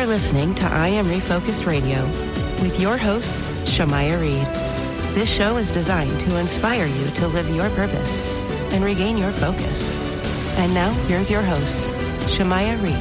are listening to I Am Refocused Radio with your host, Shamaya Reed. This show is designed to inspire you to live your purpose and regain your focus. And now, here's your host, Shamaya Reed.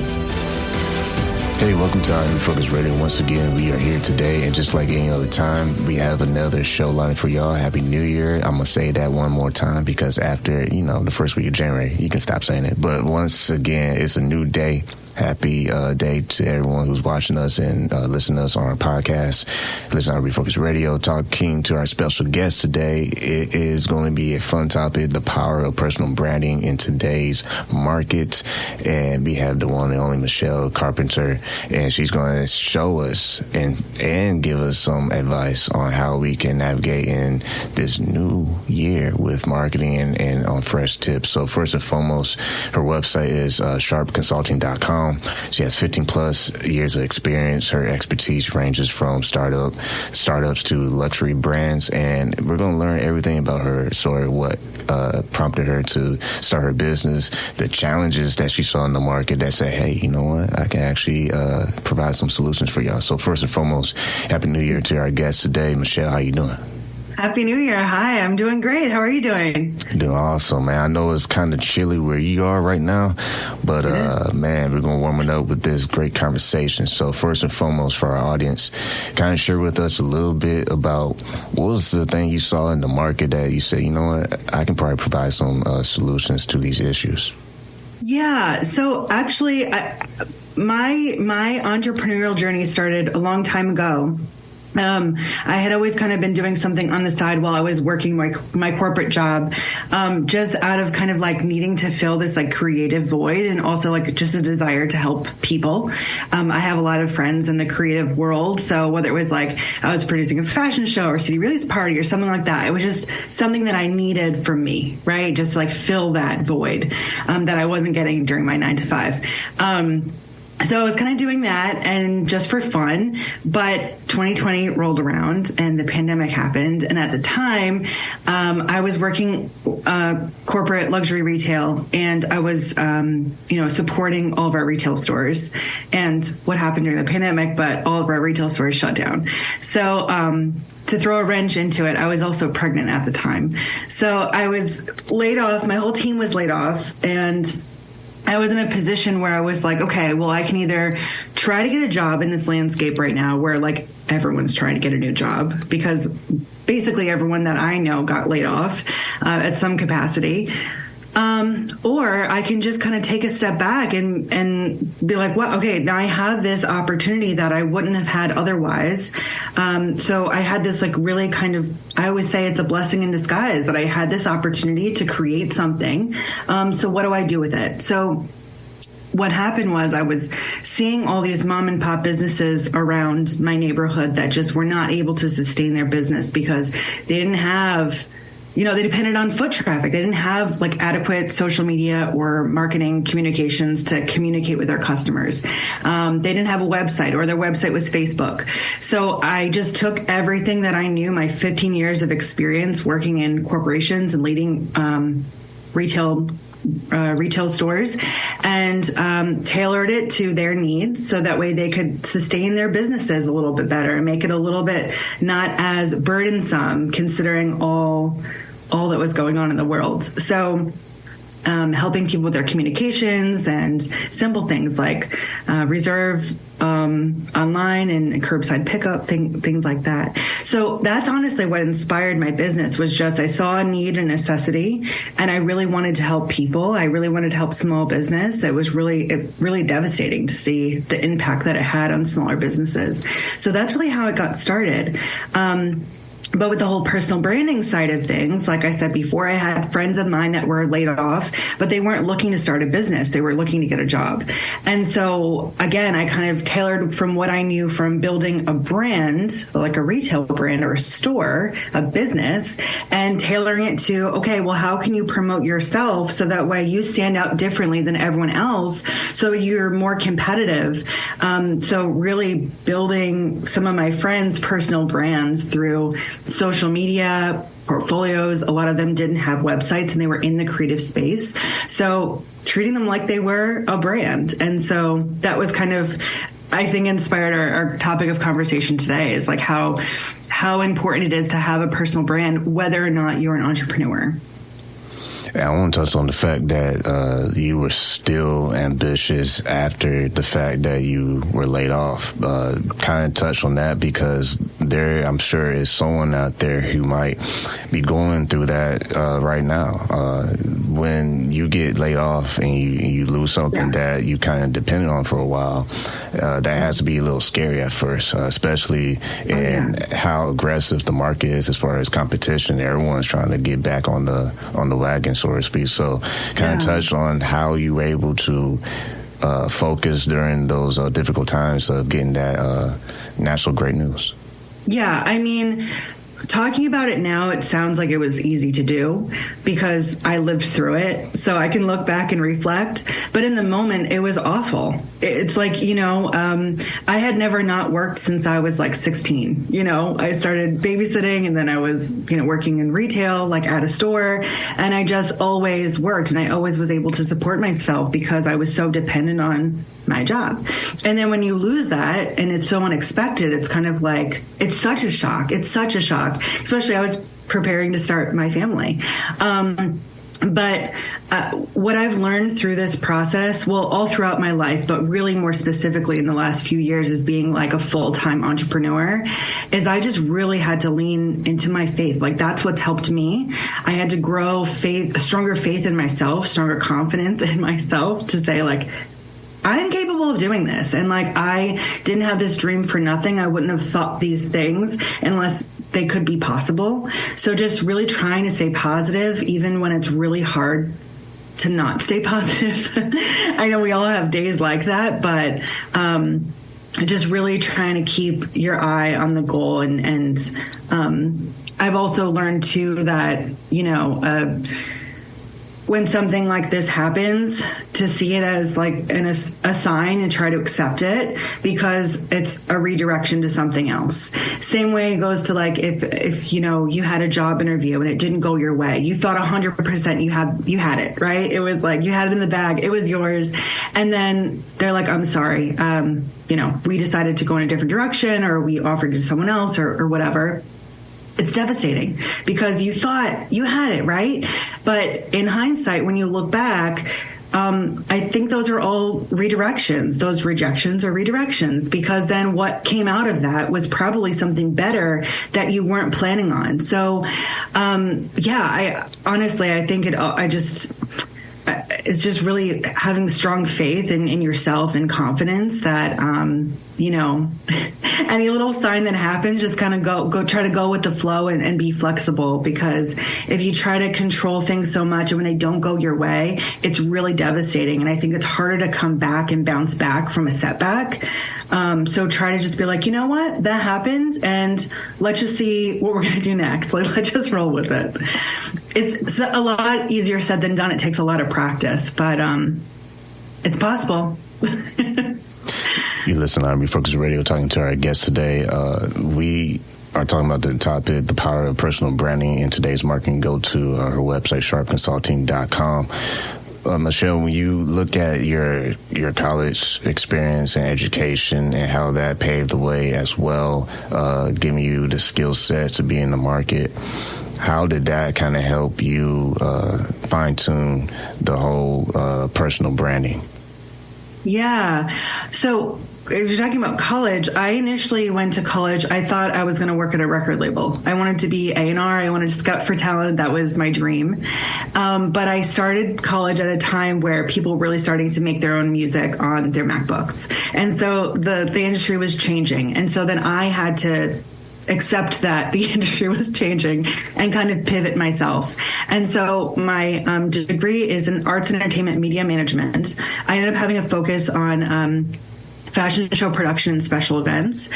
Hey, welcome to I Am Refocused Radio. Once again, we are here today, and just like any other time, we have another show lined for y'all. Happy New Year. I'm going to say that one more time because after, the first week of January, you can stop saying it. But once again, it's a new day. Happy day to everyone who's watching us and listening to us on our podcast. Listen to Refocus Radio. Talking to our special guest today. It is going to be a fun topic, the power of personal branding in today's market. And we have the one and only Michelle Charpentier, and she's going to show us and give us some advice on how we can navigate in this new year with marketing and on fresh tips. So first and foremost, her website is charpconsulting.com. She has 15 plus years of experience. Her expertise ranges from startups to luxury brands, and we're going to learn everything about her story, what prompted her to start her business, the challenges that she saw in the market that said, hey, you know what, I can actually provide some solutions for y'all. So first and foremost, Happy New Year to our guest today. Michelle, how you doing? Happy New Year. Hi, I'm doing great. How are you doing? Doing awesome, man. I know it's kind of chilly where you are right now, but man, we're going to warm it up with this great conversation. So first and foremost, for our audience, kind of share with us a little bit about what was the thing you saw in the market that you said, you know what, I can probably provide some solutions to these issues. Yeah. So actually, my entrepreneurial journey started a long time ago. I had always kind of been doing something on the side while I was working my corporate job, just out of kind of like needing to fill this like creative void, and also like just a desire to help people. I have a lot of friends in the creative world. So whether it was like I was producing a fashion show or CD release party or something like that, it was just something that I needed for me, right? Just to like fill that void that I wasn't getting during my 9 to 5. So I was kind of doing that and just for fun, but 2020 rolled around and the pandemic happened. And at the time, I was working corporate luxury retail, and I was, supporting all of our retail stores. And what happened during the pandemic, but all of our retail stores shut down. So, to throw a wrench into it, I was also pregnant at the time. So I was laid off. My whole team was laid off, and I was in a position where I was like, okay, well, I can either try to get a job in this landscape right now where like everyone's trying to get a new job, because basically everyone that I know got laid off at some capacity. Or I can just kind of take a step back and be like, well, okay, now I have this opportunity that I wouldn't have had otherwise. So I had this like really kind of, I always say it's a blessing in disguise that I had this opportunity to create something. So what do I do with it? So what happened was I was seeing all these mom and pop businesses around my neighborhood that just were not able to sustain their business because they didn't have, they depended on foot traffic. They didn't have like adequate social media or marketing communications to communicate with their customers. They didn't have a website, or their website was Facebook. So I just took everything that I knew, my 15 years of experience working in corporations and leading retail stores, and tailored it to their needs so that way they could sustain their businesses a little bit better and make it a little bit not as burdensome considering all that was going on in the world. So helping people with their communications and simple things like reserve online and curbside pickup, things like that. So that's honestly what inspired my business, was just I saw a need, a necessity, and I really wanted to help people. I really wanted to help small business. It was really devastating to see the impact that it had on smaller businesses. So that's really how it got started. But with the whole personal branding side of things, like I said before, I had friends of mine that were laid off, but they weren't looking to start a business. They were looking to get a job. And so, again, I kind of tailored from what I knew from building a brand, like a retail brand or a store, a business, and tailoring it to, okay, well, how can you promote yourself so that way you stand out differently than everyone else so you're more competitive? So really building some of my friends' personal brands through social media, portfolios. A lot of them didn't have websites and they were in the creative space. So treating them like they were a brand. And so that was kind of I think inspired our topic of conversation today is like how important it is to have a personal brand, whether or not you're an entrepreneur. I want to touch on the fact that you were still ambitious after the fact that you were laid off. Kind of touch on that, because there, I'm sure, is someone out there who might be going through that right now. When you get laid off and you lose something that you kind of depended on for a while, that has to be a little scary at first, especially in how aggressive the market is as far as competition. Everyone's trying to get back on the wagon, so to speak. So kind of touch on how you were able to focus during those difficult times of getting that national great news. Yeah, I mean, talking about it now, it sounds like it was easy to do because I lived through it. So I can look back and reflect. But in the moment, it was awful. It's like, I had never not worked since I was like 16. I started babysitting, and then I was, working in retail, like at a store. And I just always worked, and I always was able to support myself because I was so dependent on my job. And then when you lose that and it's so unexpected, it's kind of like, it's such a shock. Especially I was preparing to start my family. But what I've learned through this process, well, all throughout my life, but really more specifically in the last few years as being like a full-time entrepreneur, is I just really had to lean into my faith. Like, that's what's helped me. I had to grow stronger faith in myself, stronger confidence in myself to say, like, I'm capable of doing this. And like, I didn't have this dream for nothing. I wouldn't have thought these things unless they could be possible. So just really trying to stay positive, even when it's really hard to not stay positive. I know we all have days like that, but just really trying to keep your eye on the goal. And I've also learned too that, when something like this happens, to see it as like a sign and try to accept it, because it's a redirection to something else. Same way it goes to like if you had a job interview and it didn't go your way, you thought 100% you had it, right? It was like you had it in the bag, it was yours, and then they're like, I'm sorry, we decided to go in a different direction, or we offered it to someone else, or whatever. It's devastating because you thought you had it, right? But in hindsight, when you look back, I think those are all redirections. Those rejections are redirections, because then what came out of that was probably something better that you weren't planning on. So, I honestly, I think it's just really having strong faith in yourself and confidence that, any little sign that happens, just kind of go try to go with the flow and be flexible, because if you try to control things so much and when they don't go your way, it's really devastating. And I think it's harder to come back and bounce back from a setback. So try to just be like, you know what, that happened, and let's just see what we're going to do next. Like, let's just roll with it. It's a lot easier said than done. It takes a lot of practice, but it's possible. You listen to Refocus Radio, talking to our guest today. We are talking about the topic, the power of personal branding in today's marketing. Go to her website, charpconsulting.com. Michelle, when you look at your college experience and education and how that paved the way as well, giving you the skill set to be in the market, how did that kind of help you fine-tune the whole personal branding? Yeah. So if you're talking about college, I initially went to college. I thought I was going to work at a record label. I wanted to be A&R. I wanted to scout for talent. That was my dream. But I started college at a time where people were really starting to make their own music on their MacBooks. And so the industry was changing. And so then I had to accept that the industry was changing and kind of pivot myself. And so my degree is in arts and entertainment media management. I ended up having a focus on fashion show production and special events.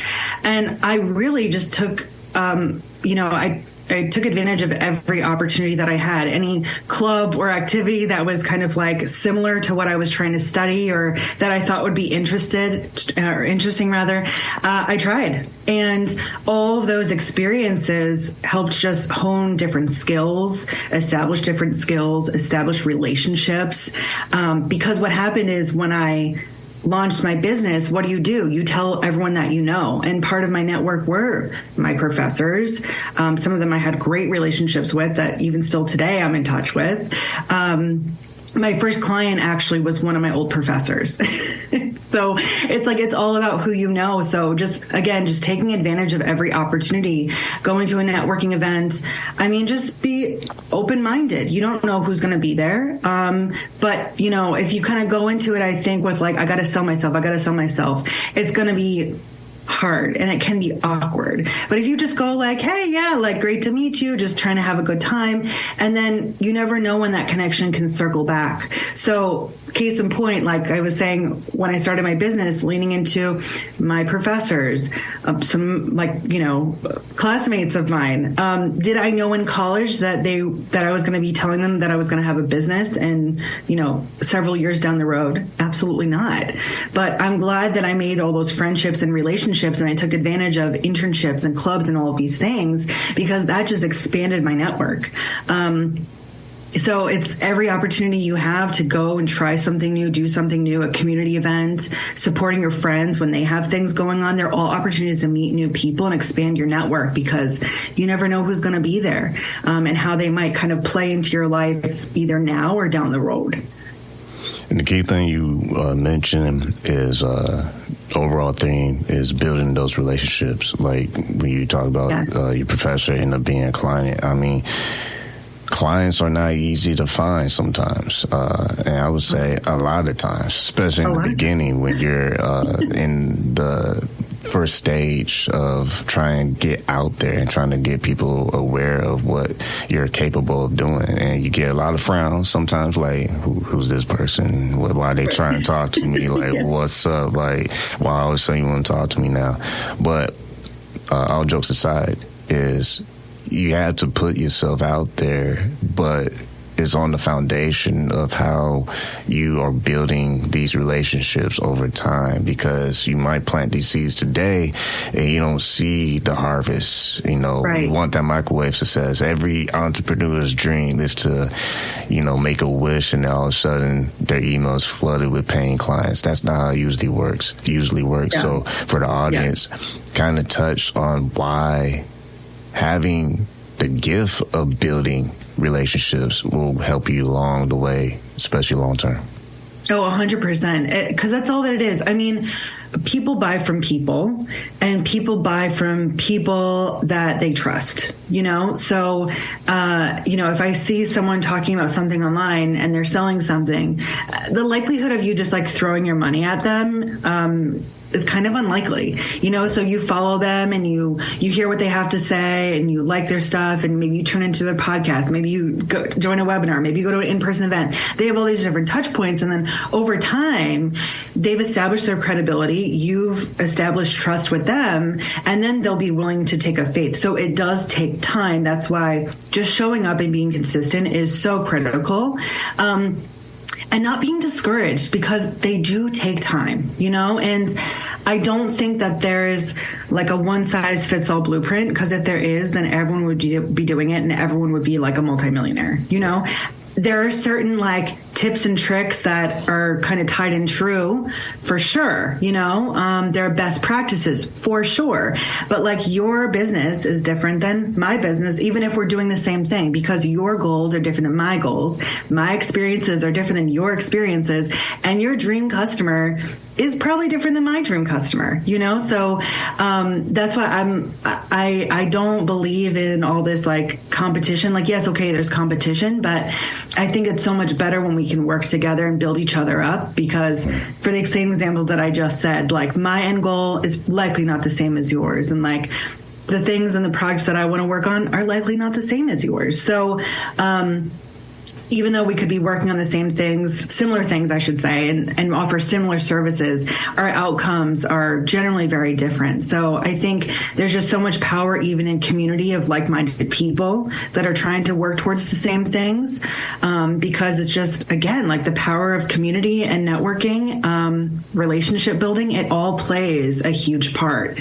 And I really just took, I took advantage of every opportunity that I had. Any club or activity that was kind of like similar to what I was trying to study or that I thought would be interesting rather, I tried. And all of those experiences helped just hone different skills, establish relationships. Because what happened is when I launched my business, what do? You tell everyone that you know. And part of my network were my professors. Some of them I had great relationships with that even still today I'm in touch with. My first client actually was one of my old professors. So it's like, it's all about who you know. So just taking advantage of every opportunity, going to a networking event. I mean, just be open-minded. You don't know who's going to be there. But you know, if you kind of go into it, I think with like, I got to sell myself, it's going to be hard and it can be awkward. But if you just go like, hey, yeah, like great to meet you, just trying to have a good time. And then you never know when that connection can circle back. So case in point, like I was saying, when I started my business, leaning into my professors, some like, you know, classmates of mine. Did I know in college that I was going to be telling them that I was going to have a business and, you know, several years down the road? Absolutely not. But I'm glad that I made all those friendships and relationships, and I took advantage of internships and clubs and all of these things, because that just expanded my network. So it's every opportunity you have to go and try something new, do something new, a community event, supporting your friends when they have things going on. They're all opportunities to meet new people and expand your network, because you never know who's going to be there, and how they might kind of play into your life either now or down the road. And the key thing you mentioned is overall theme is building those relationships. Like when you talk about your professor end up being a client, I mean, clients are not easy to find sometimes. And I would say a lot of times, especially in the beginning when you're in the first stage of trying to get out there and trying to get people aware of what you're capable of doing. And you get a lot of frowns sometimes, like, who's this person? Why are they trying to talk to me? Like, what's up? Like, why all of a sudden you want to talk to me now? But all jokes aside, is you have to put yourself out there, but it's on the foundation of how you are building these relationships over time, because you might plant these seeds today and you don't see the harvest. You know, you want that microwave success. Every entrepreneur's dream is to, you know, make a wish and all of a sudden their email is flooded with paying clients. That's not how it usually works. So for the audience, kind of touch on why having the gift of building relationships will help you along the way, especially long term. Oh, 100%. Because that's all that it is. I mean, people buy from people, and people buy from people that they trust, you know? So, you know, if I see someone talking about something online and they're selling something, the likelihood of you just like throwing your money at them, is kind of unlikely, you know. So you follow them and you hear what they have to say and you like their stuff, and maybe you turn into their podcast, maybe you go join a webinar, maybe you go to an in-person event. They have all these different touch points, and then over time they've established their credibility, you've established trust with them, and then they'll be willing to take a faith. So it does take time. That's why just showing up and being consistent is so critical. And not being discouraged, because they do take time, you know? And I don't think that there is like a one-size-fits-all blueprint, because if there is, then everyone would be doing it and everyone would be like a multimillionaire, you know? There are certain like tips and tricks that are kind of tied and true, for sure. You know, there are best practices for sure, but like your business is different than my business, even if we're doing the same thing, because your goals are different than my goals. My experiences are different than your experiences, and your dream customer is probably different than my dream customer, you know? So, that's why I don't believe in all this like competition. Like, yes, okay, there's competition, but I think it's so much better when we can work together and build each other up, because for the same examples that I just said, like my end goal is likely not the same as yours. And like the things and the projects that I want to work on are likely not the same as yours. So, even though we could be working on the same things, similar things, I should say, and offer similar services, our outcomes are generally very different. So I think there's just so much power even in community of like-minded people that are trying to work towards the same things, because it's just, again, like the power of community and networking, relationship building, it all plays a huge part.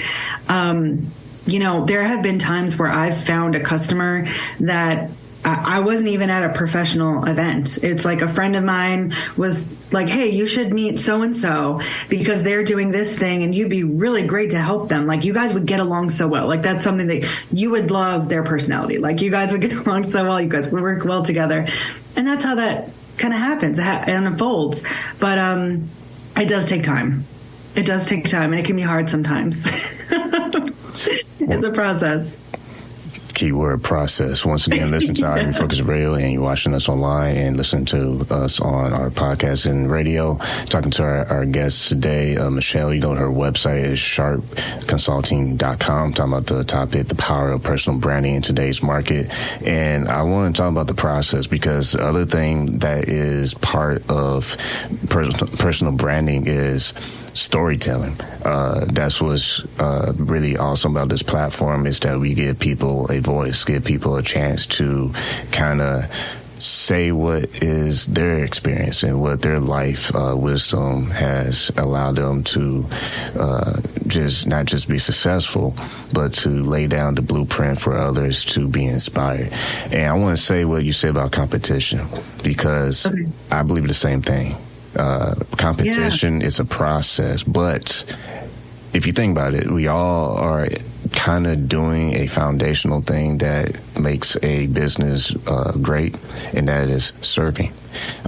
You know, there have been times where I've found a customer that I wasn't even at a professional event. It's like a friend of mine was like, hey, you should meet so-and-so because they're doing this thing and you'd be really great to help them. Like, you guys would get along so well. Like, that's something that you would love their personality. Like, you guys would get along so well. You guys would work well together. And that's how that kind of happens and unfolds. But it does take time. It does take time, and it can be hard sometimes. It's a process. Keyword process. Once again, listen to our Focus Radio, and you're watching us online and listening to us on our podcast and radio. Talking to our guests today, Michelle. You go to her website is charpconsulting.com. Talking about the topic, the power of personal branding in today's market. And I want to talk about the process, because the other thing that is part of personal branding is storytelling. That's what's really awesome about this platform, is that we give people a voice, give people a chance to kind of say what is their experience and what their life wisdom has allowed them to not just be successful, but to lay down the blueprint for others to be inspired. And I want to say what you said about competition, because I believe the same thing. Competition is a process, but if you think about it, we all are kind of doing a foundational thing that makes a business great, and that is serving.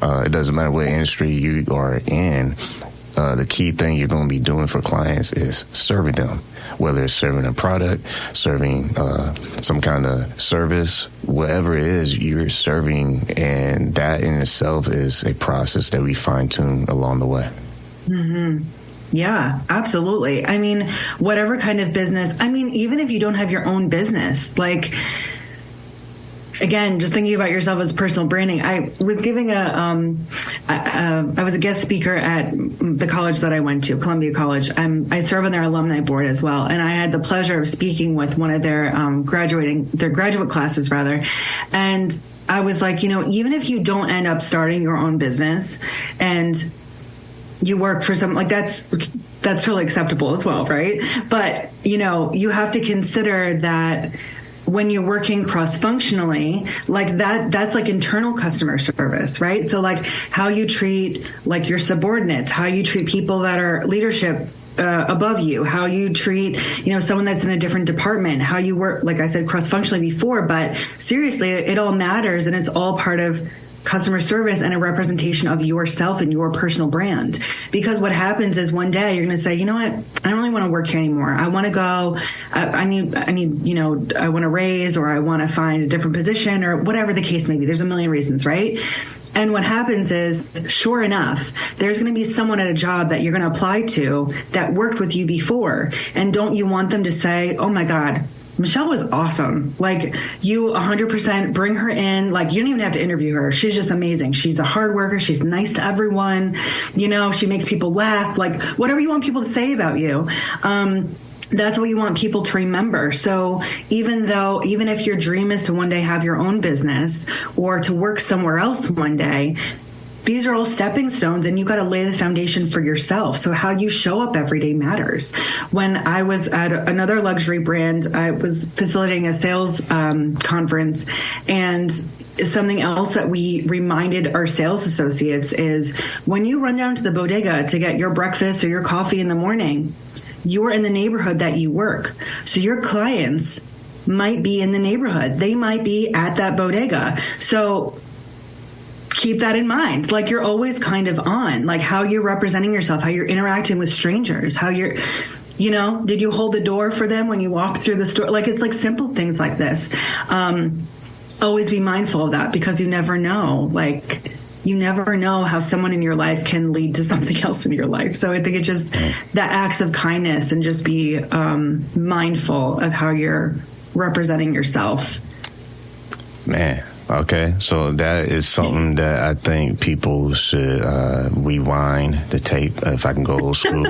It doesn't matter what industry you are in. The key thing you're going to be doing for clients is serving them, whether it's serving a product, serving some kind of service, whatever it is, you're serving, and that in itself is a process that we fine-tune along the way. Mm-hmm. Yeah, absolutely. I mean, whatever kind of business, I mean, even if you don't have your own business, like, again, just thinking about yourself as personal branding. I was giving I was a guest speaker at the college that I went to, Columbia College. I serve on their alumni board as well. And I had the pleasure of speaking with one of their graduate classes rather. And I was like, even if you don't end up starting your own business and you work for some, like, that's really acceptable as well, right? But, you have to consider that when you're working cross-functionally, like that's like internal customer service, right? So like how you treat like your subordinates, how you treat people that are leadership above you, how you treat, someone that's in a different department, how you work, like I said, cross-functionally before, but seriously, it all matters, and it's all part of customer service and a representation of yourself and your personal brand. Because what happens is one day you're going to say, you know what, I don't really want to work here anymore. I want to go, I need, I want to raise, or I want to find a different position, or whatever the case may be. There's a million reasons, right? And what happens is, sure enough, there's going to be someone at a job that you're going to apply to that worked with you before. And don't you want them to say, oh my God, Michelle was awesome. Like, you 100% bring her in. Like, you don't even have to interview her. She's just amazing. She's a hard worker. She's nice to everyone. She makes people laugh. Like, whatever you want people to say about you. That's what you want people to remember. So even if your dream is to one day have your own business or to work somewhere else one day, these are all stepping stones, and you got to lay the foundation for yourself. So how you show up every day matters. When I was at another luxury brand, I was facilitating a sales conference, and something else that we reminded our sales associates is, when you run down to the bodega to get your breakfast or your coffee in the morning, you're in the neighborhood that you work. So your clients might be in the neighborhood. They might be at that bodega. So keep that in mind. Like, you're always kind of on, like, how you're representing yourself, how you're interacting with strangers, how you're, did you hold the door for them when you walk through the store? Like, it's like simple things like this. Always be mindful of that, because you never know. Like, you never know how someone in your life can lead to something else in your life. So I think it's just that acts of kindness, and just be mindful of how you're representing yourself. Man. Okay, so that is something that I think people should rewind the tape, if I can go old school,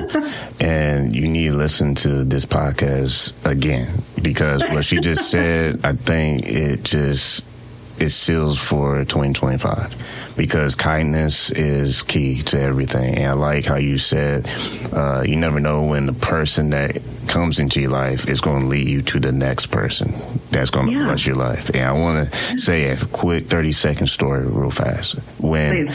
and you need to listen to this podcast again, because what she just said, I think it seals for 2025. because kindness is key to everything. And I like how you said you never know when the person that comes into your life is going to lead you to the next person that's going to bless your life. And I want to say a quick 30-second story real fast. When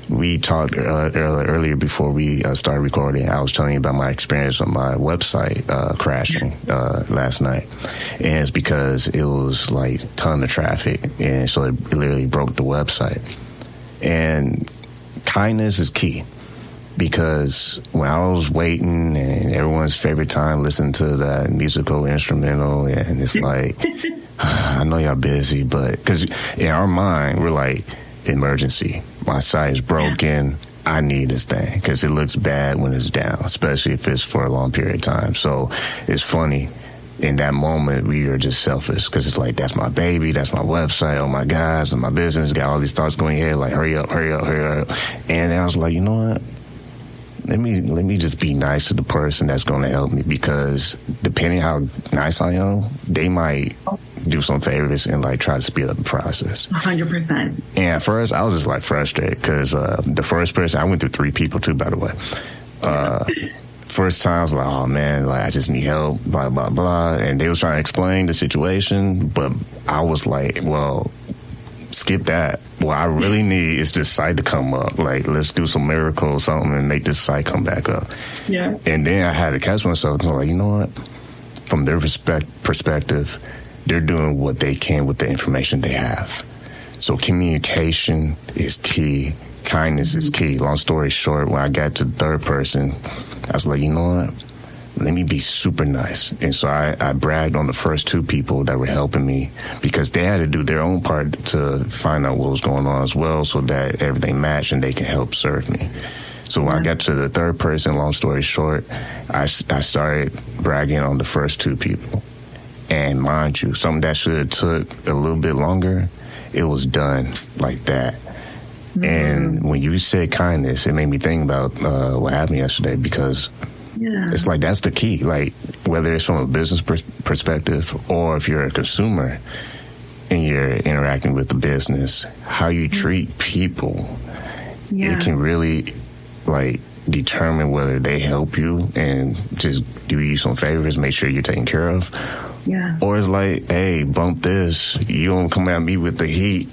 we talked earlier before we started recording, I was telling you about my experience on my website crashing last night. And it's because it was like a ton of traffic, and so it literally broke the website. And kindness is key, because when I was waiting and everyone's favorite time listening to that musical instrumental, and it's like, I know y'all busy, but because in our mind, we're like, emergency. My site is broken. I need this thing because it looks bad when it's down, especially if it's for a long period of time. So it's funny. In that moment, we are just selfish because it's like, that's my baby, that's my website, oh my gosh, and my business, got all these thoughts going ahead, like, hurry up. And I was like, you know what? Let me just be nice to the person that's going to help me, because depending how nice I am, they might do some favors and like try to speed up the process. 100%. And at first, I was just like frustrated because the first person, I went through 3 people too, by the way. First time I was like, oh man, like I just need help, blah, blah, blah. And they was trying to explain the situation, but I was like, well, skip that. What I really need is this site to come up. Like, let's do some miracle or something and make this site come back up. Yeah. And then I had to catch myself. So I'm like, you know what? From their perspective, they're doing what they can with the information they have. So communication is key. Kindness is key. Long story short, when I got to the third person, I was like, you know what? Let me be super nice. And so I bragged on the first 2 people that were helping me, because they had to do their own part to find out what was going on as well, so that everything matched and they can help serve me. So when I got to the third person, long story short, I started bragging on the first 2 people. And mind you, something that should have took a little bit longer, it was done like that. Mm-hmm. And when you said kindness, it made me think about what happened yesterday, because it's like that's the key. Like, whether it's from a business perspective or if you're a consumer and you're interacting with the business, how you treat people, it can really like determine whether they help you and just do you some favors, make sure you're taken care of. Yeah. Or it's like, hey, bump this. You don't come at me with the heat.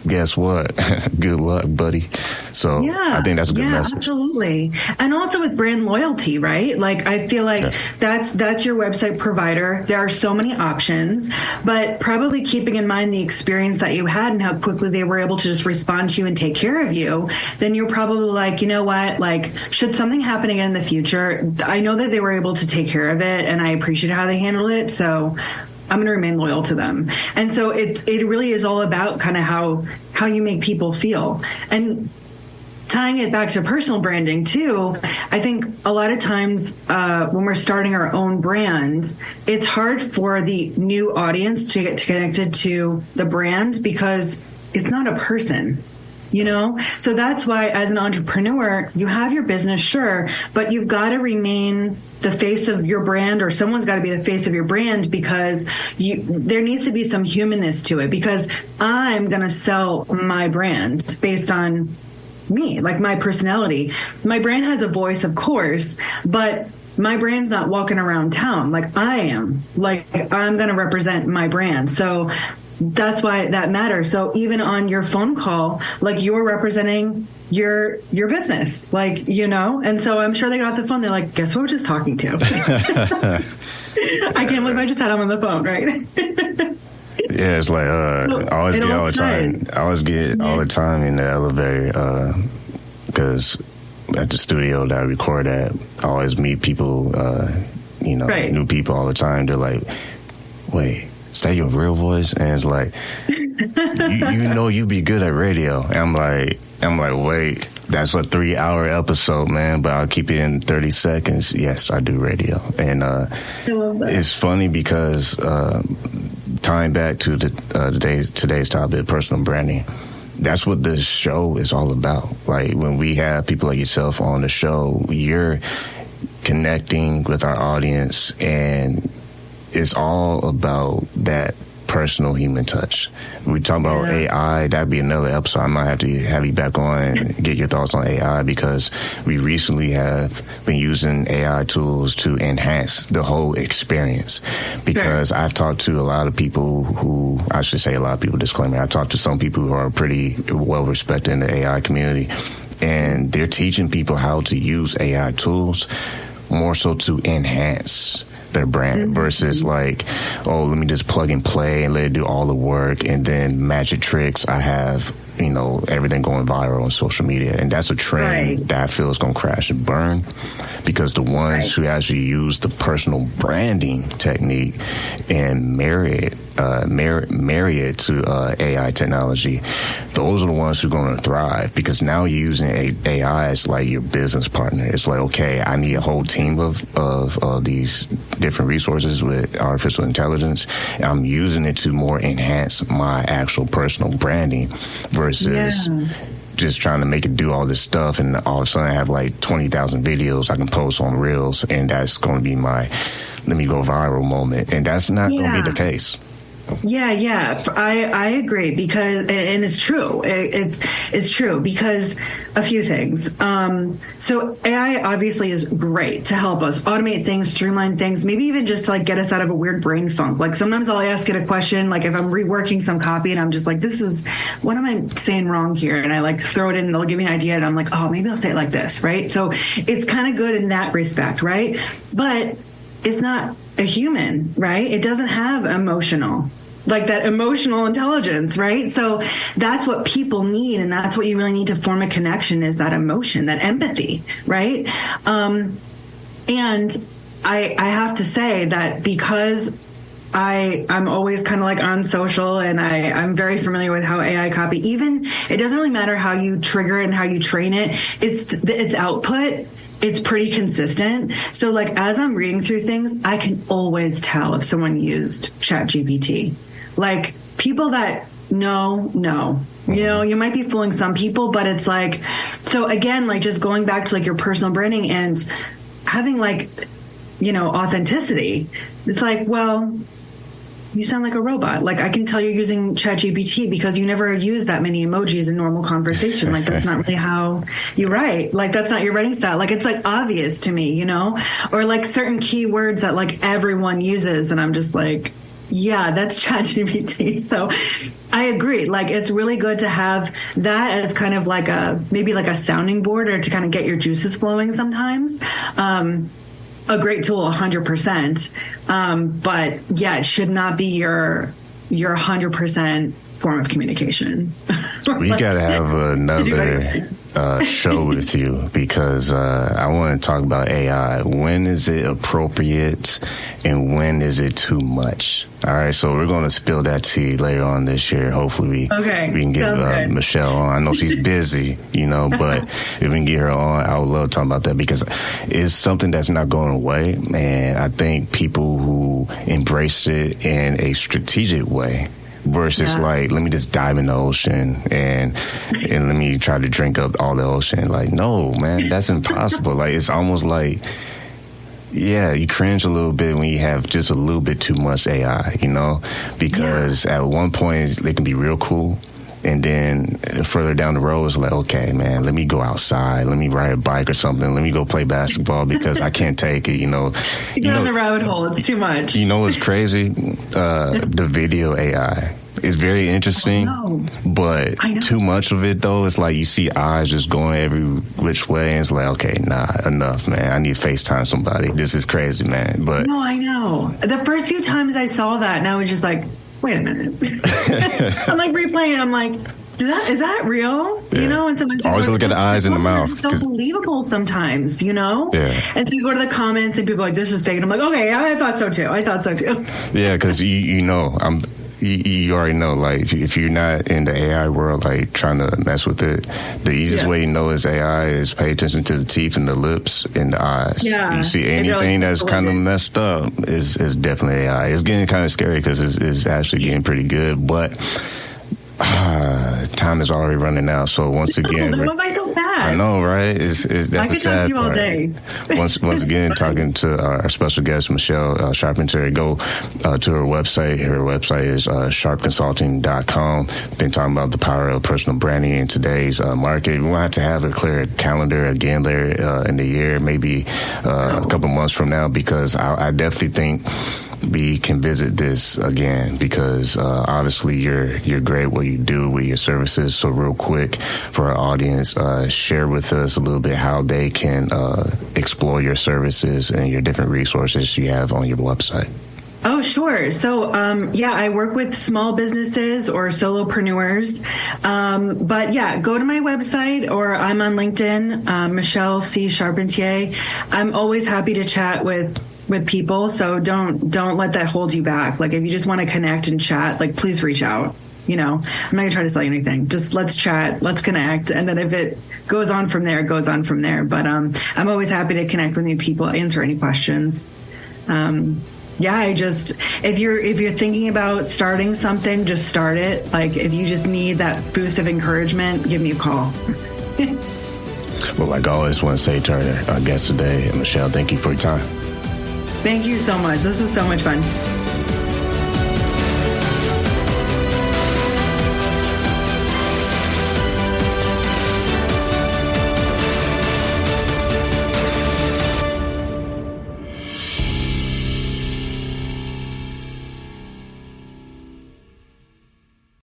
Guess what? Good luck, buddy. So I think that's a good message. Absolutely. And also with brand loyalty, right? Like, I feel like that's your website provider. There are so many options, but probably keeping in mind the experience that you had and how quickly they were able to just respond to you and take care of you, then you're probably like, you know what? Like, should something happen again in the future, I know that they were able to take care of it and I appreciate how they handled it. So I'm going to remain loyal to them. And so it really is all about kind of how you make people feel. And tying it back to personal branding too, I think a lot of times when we're starting our own brand, it's hard for the new audience to get connected to the brand because it's not a person. You know, so that's why as an entrepreneur, you have your business, sure, but you've got to remain the face of your brand, or someone's got to be the face of your brand, because there needs to be some humanness to it, because I'm going to sell my brand based on me, like my personality. My brand has a voice, of course, but my brand's not walking around town like I am. Like, I'm going to represent my brand. So that's why that matters. So even on your phone call, like, you're representing your business, like, you know, and so I'm sure they got off the phone. They're like, guess who we're just talking to? I can't believe I just had them on the phone, right? Yeah, it's like I always get all the time. I always get all the time in the elevator because at the studio that I record at, I always meet people, new people all the time. They're like, wait, is that your real voice? And it's like, you know, you be good at radio. And I'm like, wait, that's a 3-hour episode, man, but I'll keep it in 30 seconds. Yes, I do radio. And it's funny because tying back to today's topic, personal branding, that's what this show is all about. Like, when we have people like yourself on the show, you're connecting with our audience, and it's all about that personal human touch. We talk about AI, that'd be another episode. I might have to have you back on and get your thoughts on AI, because we recently have been using AI tools to enhance the whole experience. Because I've talked to a lot of people who, I should say a lot of people, disclaimer, I talked to some people who are pretty well respected in the AI community, and they're teaching people how to use AI tools more so to enhance their brand versus like, oh, let me just plug and play and let it do all the work, and then magic tricks, I have, you know, everything going viral on social media. And that's a trend that I feel is going to crash and burn, because the ones who actually use the personal branding technique and marry it to AI technology, those are the ones who are going to thrive, because now you're using AI as like your business partner. It's like, okay, I need a whole team of these different resources with artificial intelligence. And I'm using it to more enhance my actual personal branding versus just trying to make it do all this stuff, and all of a sudden I have like 20,000 videos I can post on Reels, and that's going to be my let me go viral moment. And that's not going to be the case. Yeah. I agree, because, and it's true. It's true, because a few things. So AI obviously is great to help us automate things, streamline things, maybe even just to like get us out of a weird brain funk. Like sometimes I'll ask it a question, like if I'm reworking some copy and I'm just like, what am I saying wrong here? And I like throw it in and they'll give me an idea, and I'm like, oh, maybe I'll say it like this, right? So it's kind of good in that respect, right? But it's not a human, right? It doesn't have like that emotional intelligence, right? So that's what people need, and that's what you really need to form a connection, is that emotion, that empathy, right? And I have to say that because I'm always kind of like on social, and I'm very familiar with how AI copy, even it doesn't really matter how you trigger it and how you train it, its output, it's pretty consistent. So like as I'm reading through things, I can always tell if someone used ChatGPT. Like people that know, you know, you might be fooling some people, but it's like, so again, like just going back to like your personal branding and having like, you know, authenticity. It's like, well, you sound like a robot. Like I can tell you're using ChatGPT because you never use that many emojis in normal conversation. Like that's not really how you write. Like that's not your writing style. Like it's like obvious to me, you know, or like certain keywords that like everyone uses. And I'm just like, yeah, that's ChatGPT. So I agree. Like it's really good to have that as kind of like maybe like a sounding board, or to kind of get your juices flowing sometimes. A great tool, 100%. But yeah, it should not be your 100% form of communication. We got to have another show with you, because I want to talk about AI. When is it appropriate and when is it too much? All right, so we're going to spill that tea later on this year. Hopefully we can get Michelle on. I know she's busy, you know, but if we can get her on, I would love to talk about that, because it's something that's not going away. And I think people who embrace it in a strategic way versus like, let me just dive in the ocean and let me try to drink up all the ocean. Like, no, man, that's impossible. Like, it's almost like, yeah, you cringe a little bit when you have just a little bit too much AI, you know, because at one point it can be real cool. And then further down the road, it's like, okay, man, let me go outside. Let me ride a bike or something. Let me go play basketball, because I can't take it, you know. You go down the rabbit hole. It's too much. You know what's crazy? The video AI. It's very interesting, but too much of it, though, it's like you see eyes just going every which way, and it's like, okay, nah, enough, man. I need to FaceTime somebody. This is crazy, man. But no, I know. The first few times I saw that, and I was just like, wait a minute. I'm like replaying. I'm like, is that real? Yeah. You know, and sometimes always look at the eyes in the mouth. It's so believable sometimes, you know? Yeah. And then you go to the comments and people are like, this is fake. And I'm like, okay, I thought so too. Yeah, because you know, you already know, like, if you're not in the AI world, like, trying to mess with it, the easiest way you know it's AI is pay attention to the teeth and the lips and the eyes. Yeah. You see anything that's kind of messed up is definitely AI. It's getting kind of scary because it's actually getting pretty good, but time is already running out. So once again, it went by so fast. I know, right? That's I could talk to you all day. Once again, talking to our special guest, Michelle Charpentier. Go to her website. Her website is charpconsulting.com. Been talking about the power of personal branding in today's market. We want to have a clear calendar again later in the year, maybe a couple months from now, because I definitely think we can visit this again, because obviously you're great what you do with your services. So real quick for our audience, share with us a little bit how they can explore your services and your different resources you have on your website. Oh, sure. So, I work with small businesses or solopreneurs. But yeah, go to my website, or I'm on LinkedIn, Michelle C. Charpentier. I'm always happy to chat with people. So don't let that hold you back. Like, if you just want to connect and chat, like, please reach out. I'm not gonna try to sell you anything. Just let's chat, let's connect. And then if it goes on from there, it goes on from there. But, I'm always happy to connect with new people, answer any questions. If you're thinking about starting something, just start it. Like, if you just need that boost of encouragement, give me a call. Well, like I always want to say to our guest today, Michelle, thank you for your time. Thank you so much. This was so much fun.